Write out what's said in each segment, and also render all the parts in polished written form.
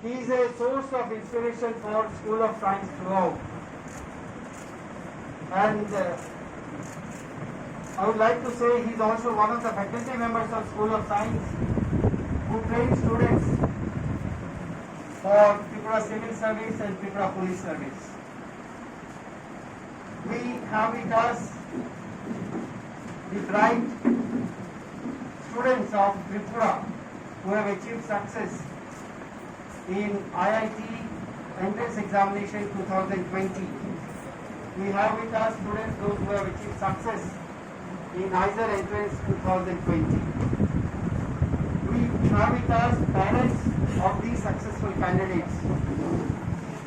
He is a source of inspiration for School of Science throughout. And I would like to say he is also one of the faculty members of School of Science who train students for Tripura Civil Service and Tripura Police Service. We have with us the bright students of Tripura who have achieved success in IIT Entrance Examination 2020. We have with us students those who have achieved success in IISER Entrance 2020. We have with us parents of these successful candidates,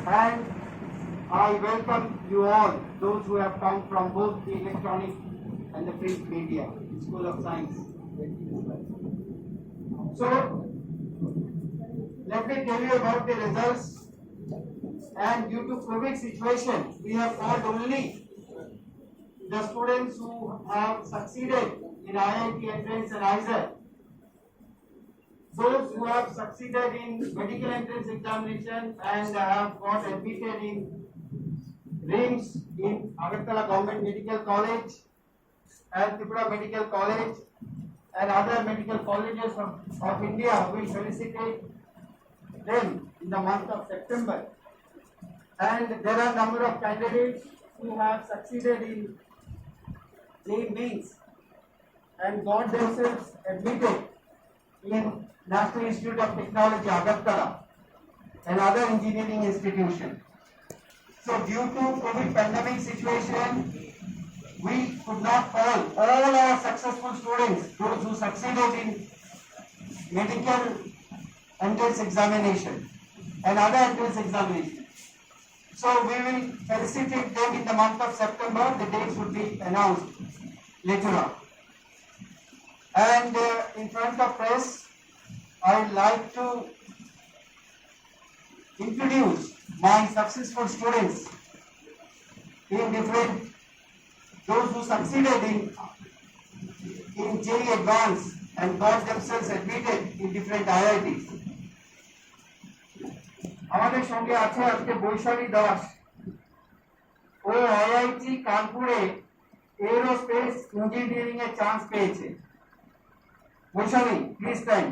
and I welcome you all, those who have come from both the electronic and the print media, School of Science. So, let me tell you about the results. And due to COVID situation, we have called only the students who have succeeded in IIT Entrance and IISER. Those who have succeeded in medical entrance examination and have got admitted in RIMS in Agartala Government Medical College and Tripura Medical College and other medical colleges of India will felicitate them in the month of September. And there are a number of candidates who have succeeded in JEE Mains and got themselves admitted in National Institute of Technology, Agartala, and other engineering institutions. So due to COVID pandemic situation, we could not call all our successful students, those who succeeded in medical entrance examination and other entrance examinations. So we will felicitate them in the month of September. The dates will be announced later on. And in front of press, I would like to introduce my successful students in different, those who succeeded in JEE Advanced and got themselves admitted in different IITs. আমাদের সঙ্গে আছে আজকে বৈশালী দাস, ও IIT কানপুরে aerospace engineering এর chance পেয়েছে। Vaishali, please time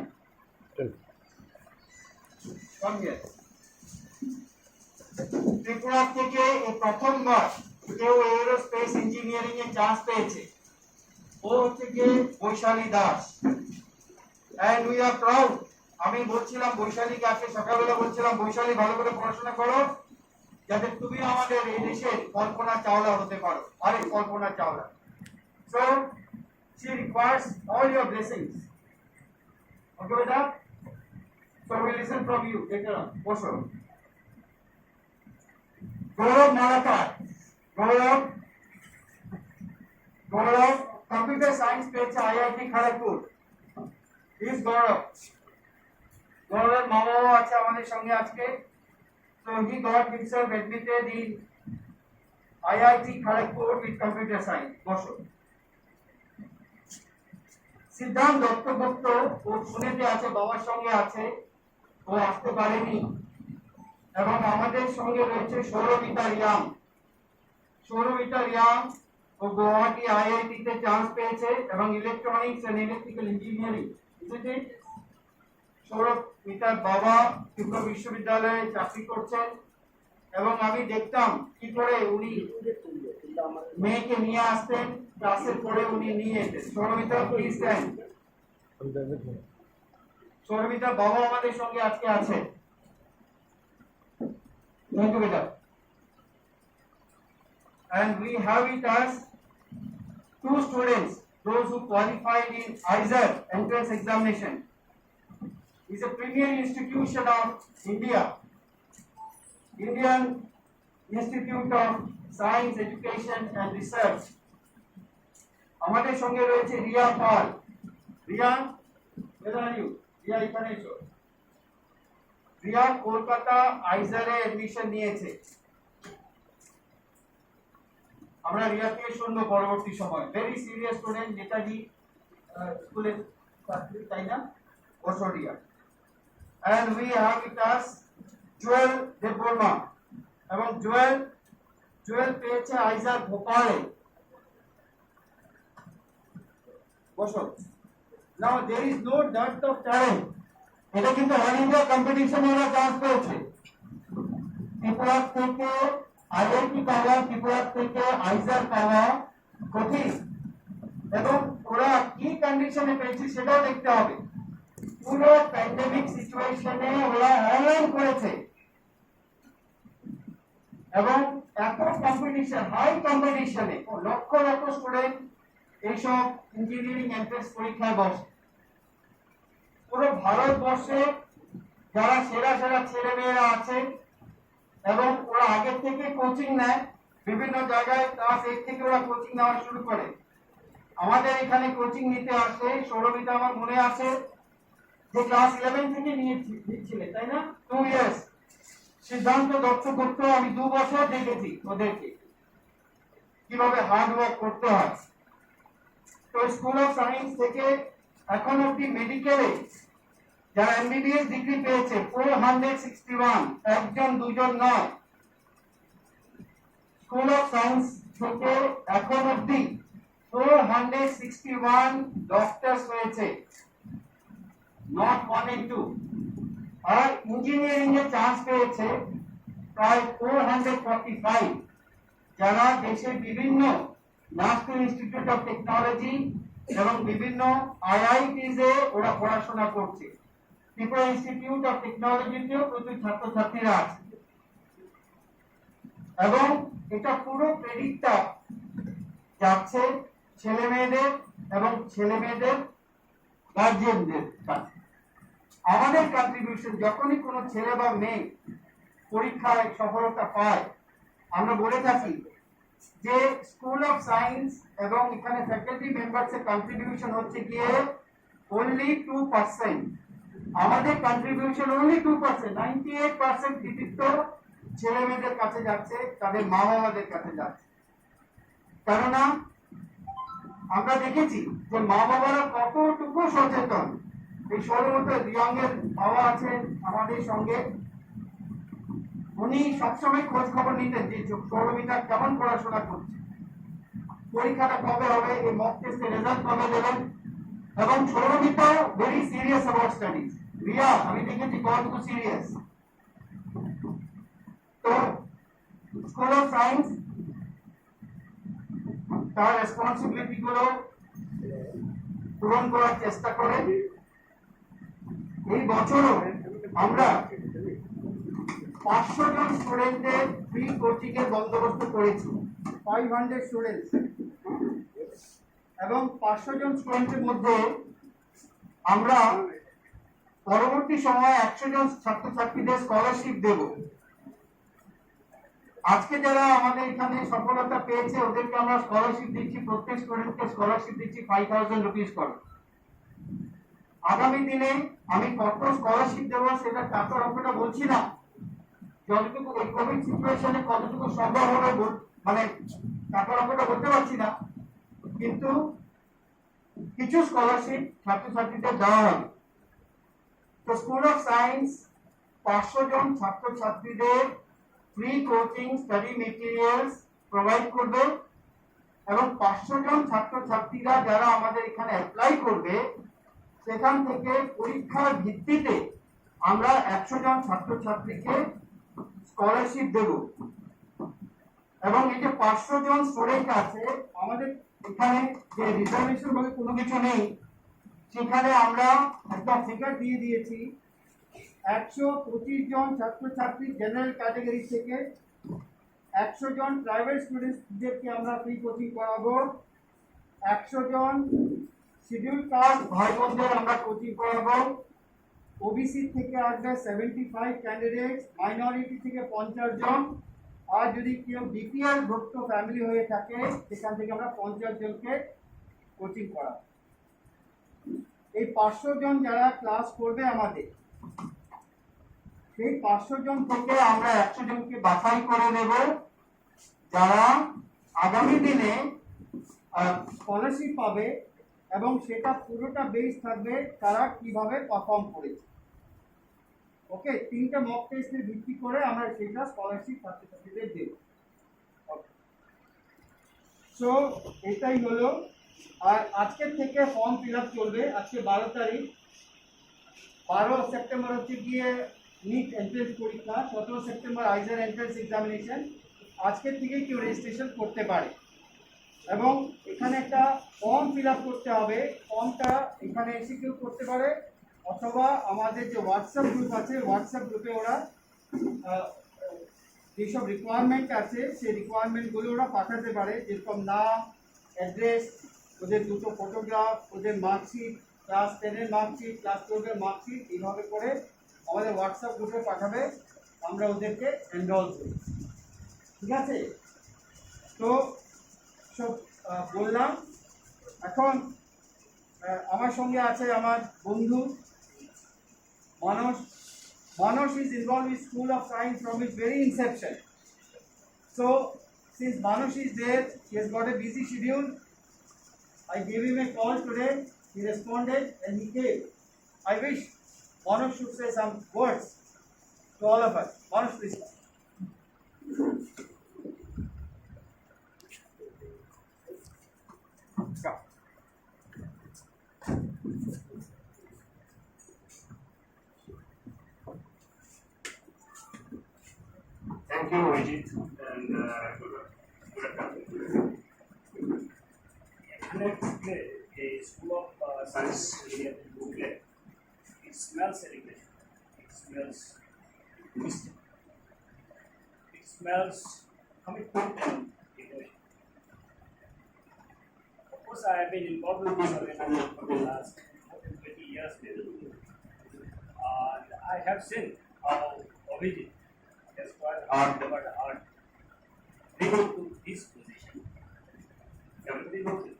come here. Tripura থেকে এই প্রথমবার কেউ এরোস্পেস ইঞ্জিনিয়ারিং এর চান্স পেয়েছে, ও হচ্ছে যে Vaishali Das. And we are proud. আমি বলছিলাম বৈশালীকে আজকে সকালবেলা বলছিলাম, বৈশালী ভালো করে পড়াশোনা করো যাতে তুমি আমাদের এই দেশের কল্পনা চাওলা হতে পারো। আরে Kalpana Chawla. So she requires all your blessings. Okay with that? So we listen from you. Later on. বসো। গৌরব মালাকার। গৌরব কম্পিউটার সায়েন্স পেয়েছে আইআইটি খড়গপুর। Is গৌরব। গৌরবের মা বাবা আছে আমাদের সঙ্গে আজকে। So he got himself admitted in IIT Kharagpur with computer science. বসো। সিদ্ধান্ত দত্তগুপ্ত ও পুনেতে আছে, বাবার সঙ্গে আছে, ও আসতে পারেনি। এবং আমাদের সঙ্গে রয়েছে সৌরবিতা রিয়াং, ও গুয়াহাটি আইআইটি তে চান্স পেয়েছে এবং ইলেকট্রনিক্স এন্ড ইলেকট্রিক্যাল ইঞ্জিনিয়ারিং। সৌরবিতার বাবা ত্রিপুরা বিশ্ববিদ্যালয়ে চাকরি করছেন এবং আমি দেখতাম কি করে উনি মেয়েকে নিয়ে আসতেন, ক্লাসের পরে উনি নিয়ে যেতেন। সৌরবিতা প্লিজ স্ট্যান্ড। সৌরবিতার বাবা আমাদের সঙ্গে আজকে আছে। Thank you, Veda. And we have with us two students, those who qualified in IISER entrance examination. It's a premier institution of India, Indian Institute of Science, Education and Research. আমাদের সঙ্গে রয়েছে Riya Pal. Riya, where are you? Riya এখানে এসো। Riya Kolkata আইজারে admission নিয়েছে। আমরা রিয়াকে শুনবো পরবর্তী সময়। ভেরি সিরিয়াস স্টুডেন্ট, নেতাজি স্কুলের ছাত্রী, তাই না? বসো Riya. And we have with us Jewel Debbarma এবং জুয়েল পেয়েছে আইজার ভোপালে। বসো। Now there is no doubt of talent. এটা কিন্তু অল ইন্ডিয়া কম্পিটিশনে ওরা চান্স পেয়েছে। ত্রিপুরা থেকে আইআইটি পাওয়া, ত্রিপুরা থেকে আইজার পাওয়া কঠিন, এবং ওরা কি কন্ডিশনে পেয়েছে সেটাও দেখতে হবে। পুরো প্যান্ডেমিক সিচুয়েশনে ওরা অনলাইন করেছে এবং এত কম্পিটিশন, হাই কম্পিটিশনে লক্ষ লক্ষ স্টুডেন্ট এইসব ইঞ্জিনিয়ারিং এন্ট্রান্স পরীক্ষায় বসে। পুরো ভারতবর্ষে যারা সেরা সেরা ছেলে মেয়েরা আছে এবং ওরা আগের থেকে কোচিং নেয়, বিভিন্ন জায়গায় ক্লাস 8 থেকে ওরা কোচিং নেওয়া শুরু করে। আমাদের এখানে কোচিং নিতে আসে সৌরভিতা, আমার মনে আছে যে ক্লাস 11 থেকে নিচ্ছিলে, তাই না? 2 ইয়ার্স। সিদ্ধান্ত দত্তগুপ্ত, আমি 2 বছর দেখেছি ওদেরকে কিভাবে হার্ড ওয়ার্ক করতে হয়। তো স্কুল অফ সায়েন্স থেকে এখন অব্দি মেডিকেলে যারা এমবিবিএস ডিগ্রি পেয়েছে 461, একজন দুজন নয়। স্কুল অফ সায়েন্স থেকে এখন অব্দি 461 ডক্টরস হয়েছে, নট 1 and 2। আর ইঞ্জিনিয়ারিং এ চান্স পেয়েছে প্রায় 445, যারা দেশের বিভিন্ন ন্যাশনাল ইনস্টিটিউট অফ টেকনোলজি এবং বিভিন্ন আইআইটিস এ ওরা পড়াশোনা করছে। ত্রিপুরা ইনস্টিটিউট অফ টেকনোলজিতেও প্রচুর ছাত্রছাত্রীরা আছে এবং এটা পুরো ক্রেডিটটা যাচ্ছে ছেলে মেয়েদের এবং ছেলে মেয়েদের গার্জিয়ানদের কাছে। আমাদের কন্ট্রিবিউশন, যখনই কোনো ছেলে বা মেয়ে পরীক্ষায় সফলতা পায়, আমরা বলে থাকি যে স্কুল অফ সায়েন্স এবং এখানে ফ্যাকাল্টি মেম্বারস এর কন্ট্রিবিউশন হচ্ছে গিয়ে only 2%। আমাদের কন্ট্রিবিউশন only 2%, 98% কৃতিত্ব ছেলে মেয়েদের কাছে যাচ্ছে, তাদের মা বাবাদের কাছে যাচ্ছে। কেননা আমরা দেখেছি যে মা বাবারা কতটুকু সচেতন। এই সৌরমতো রিয়ংয়ের বাবা আছেন আমাদের সঙ্গে, উনি সবসময় খোঁজ খবর নিতেন যে সৌরমিতা কেমন পড়াশোনা করছে, পরীক্ষাটা কবে হবে, এই মক টেস্টের রেজাল্ট কবে দেবেন। এবং Saurmita very serious about studies. Riya আমি দেখেছি কতটুকু সিরিয়াস। তো স্কুল অফ সায়েন্স তার রেসপন্সিবিলিটি গুলো পূরণ করার চেষ্টা করে। এই বছরও আমরা 500 জন স্টুডেন্টদের ফ্রি কোচিং এর বন্দোবস্ত করেছি, 500 স্টুডেন্টস। এবং 500 জন স্টুডেন্টের মধ্যে আমরা পরবর্তী সময়ে 100 জন ছাত্রছাত্রীদের স্কলারশিপ দেব। আজকে যারা আমাদের এখানে সফলতা পেয়েছে ওদেরকে আমরা স্কলারশিপ দিচ্ছি, প্রত্যেক স্টুডেন্টকে স্কলারশিপ দিচ্ছি 5000 রুপিস করে। আগামী দিনে আমি কত স্কলারশিপ দেবো সেটা টাকার অঙ্কটা বলছি না, যতটুকু এই কোভিড সিচুয়েশনে কতটুকু সম্ভব হবে মানে টাকার অঙ্কটা বলতে পারছি না, কিন্তু কিছু স্কলারশিপ ছাত্রছাত্রীদের দেওয়া হবে। তো স্কুল অফ সায়েন্স 500 জন ছাত্রছাত্রীদের free coaching study materials provide করবে এবং 500 জন ছাত্রছাত্রীরা যারা আমাদের এখানে অ্যাপ্লাই করবে সেখান থেকে পরীক্ষার ভিত্তিতে আমরা 100 জন ছাত্রছাত্রীকে স্কলারশিপ দেব। এবং এই যে 500 জন স্টুডেন্ট আছে আমাদের এখানে, যে রিজার্ভেশন বলে কোনো কিছু নেই, সেখানে আমরা একটা ফিগার দিয়ে দিয়েছি। 125 জন ছাত্রছাত্রী জেনারেল ক্যাটাগরি থেকে, 100 জন প্রাইভেট স্টুডেন্টদেরকে আমরা ফ্রি কোচিং করাবো, 100 জন শিডিউল কাস্ট ভাই বোনদের আমরা কোচিং করাবো, ওবিসি থেকে আসবে 75 ক্যান্ডিডেট, মাইনরিটি থেকে 50 জন, আর যদি কেউ বিপিএল ভুক্ত ফ্যামিলি হয়ে থাকে সেখান থেকে আমরা 50 জনকে কোচিং করাবো। এই 500 জন যারা ক্লাস করবে আমাদের, সেই 500 জন থেকে আমরা 100 জনকে বাছাই করে নেব যারা আগামী দিনে স্কলারশিপ পাবে এবং সেটা পুরোটা বেস থাকবে তারা কিভাবে পারফর্ম করেছে। ওকে, 3টা মক টেস্টের ভিত্তি করে আমরা সেটা স্কলারশিপ ছাত্রছাত্রীদের দেব। সো এটাই হলো। আর আজকের থেকে ফর্ম ফিল আপ চলবে। আজকে 12 তারিখ, 12 সেপ্টেম্বর হচ্ছে গিয়ে নিট এন্ট্রেন্স পরীক্ষা, 17 সেপ্টেম্বর আইজার এন্ট্রেন্স এক্সামিনেশন। আজকের থেকে কেউ রেজিস্ট্রেশন করতে পারে এবং এখানে একটা ফর্ম ফিল আপ করতে হবে। ফর্মটা এখানে এসে কেউ করতে পারে অথবা আমাদের যে হোয়াটসঅ্যাপ গ্রুপ আছে, হোয়াটসঅ্যাপ গ্রুপে ওরা যেসব রিকোয়ারমেন্ট আছে সেই রিকোয়ারমেন্টগুলো ওরা পাঠাতে পারে, যেরকম নাম, অ্যাড্রেস, ওদের দুটো ফটোগ্রাফ, ওদের মার্কশিট, ক্লাস 10-এর মার্কশিট, ক্লাস 12-এর মার্কশিট, এইভাবে করে আমাদের হোয়াটসঅ্যাপ গ্রুপে পাঠাবে, আমরা ওদেরকে এনরোল করি। ঠিক আছে? তো সব বললাম। এখন আমার সঙ্গে আছে আমার বন্ধু মানস। Manos is involved with School of Science from its very inception. So, since Manos is there, he has got a busy schedule. I gave him a call today. He responded and he came. I wish Manos should say some words to all of us. Manos, please. Come. Thank you, Vijit, and good afternoon. A School of Science here in Google. It smells education. It smells wisdom. It smells commitment and devotion. Of course, I have been involved with this organization for the last more than 20 years. And I have seen how Vijit has worked hard, bringing to this position. Everybody knows it.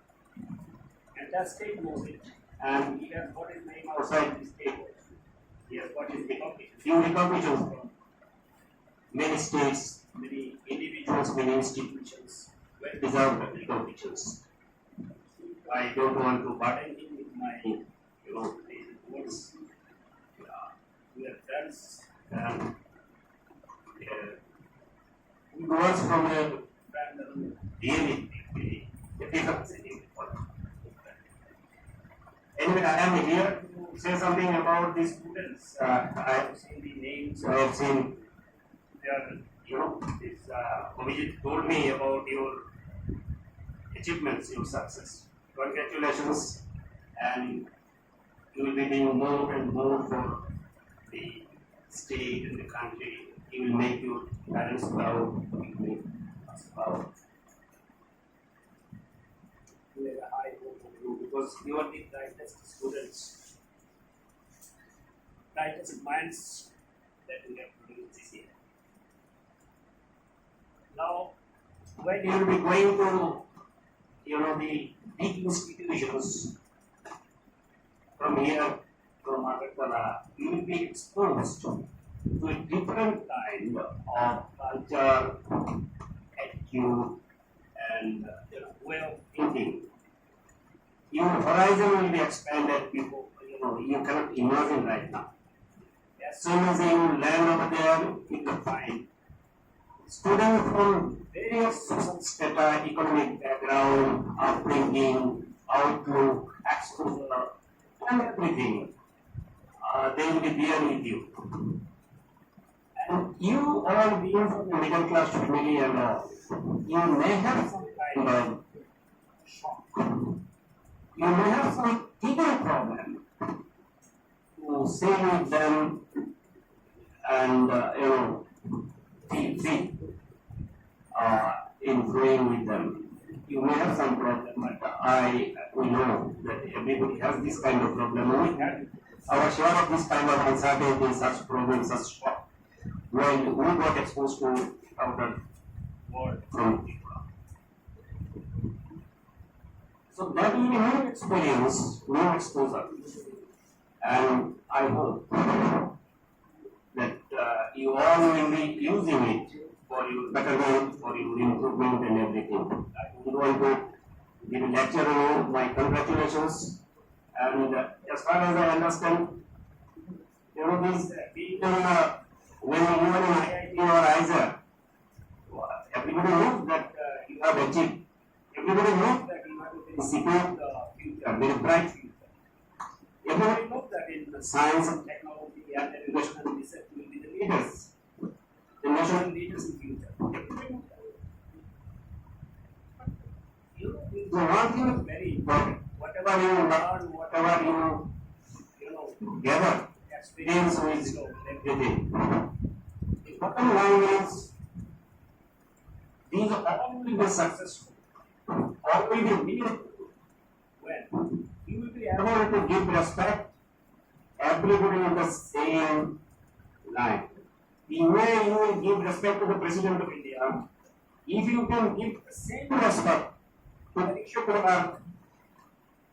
And that state knows it. And he has got his name outside this table. He has got his recognition. Few recognitions from many states, many individuals, many institutions, well deserved recognitions. I don't want to burden him with my, words. We are friends, and he was from a really difficult city. Anyway, I am here to say something about the students. I have seen the names. I have seen their, this Abhijit told me about your achievements, your success. Congratulations, and you will be doing more and more for the state and the country. You will make your parents proud. You will make us proud. We have a high hope of you because you are the brightest students, brightest minds that we have produced this year. Now, when you will be going to, the big institutions from here, from Agartala, you will be exposed to a different kind of culture, attitude, and way of thinking. Your horizon will be expanded before you cannot imagine right now. As soon as you land over there, you will find students from various social strata, economic background, upbringing, outlook, exposure, and everything. They will be there with you. And you all being from a middle class family and all, you may have some kind of shock. You may have some bigger problem to say with them and feel free in growing with them. You may have some problem, but we know that everybody has this kind of problem. We had our share of this kind of uncertainty, such problems, such shock, when we got exposed to outer world from people. So that will be new experience, new exposure, and I hope that you all will be using it for your betterment, for your improvement and everything. I don't want to give a lecture on you. My congratulations. And as far as I understand, you know, these people, when you are in IIT or IISER, everybody knows that you have achieved. Everybody knows that you have a very secure future, very bright future. Everybody knows that in science and technology and education and research will be the leaders, the national leaders in future. Everybody knows that. You know, the one thing is very important. Whatever you learn, whatever you gather, experience is everything. The bottom line is, these all will be successful, all will be meaningful when you will be able to give respect everybody in the same line. The way you will give respect to the President of India, if you can give the same respect to the Ikshapura,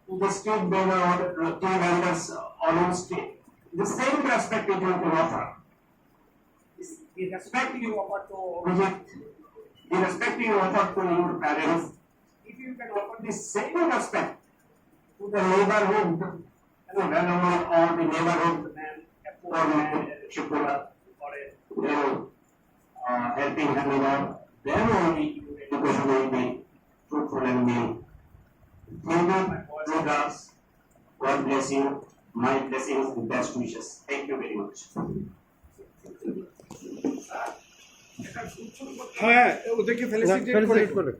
to the state banner or the team members on your state, the same respect that you can offer. The respect you offer to Vijay, the respect you offer to your parents, if you can offer the same respect to the neighborhood, whenever or the neighborhood man, poor man, Shipura, or helping him, then only education will be fruitful and meaningful. Thank you, my boys. God bless you. My blessings and best wishes. Thank you very much. হ্যাঁ ওদেরকে felicitate করে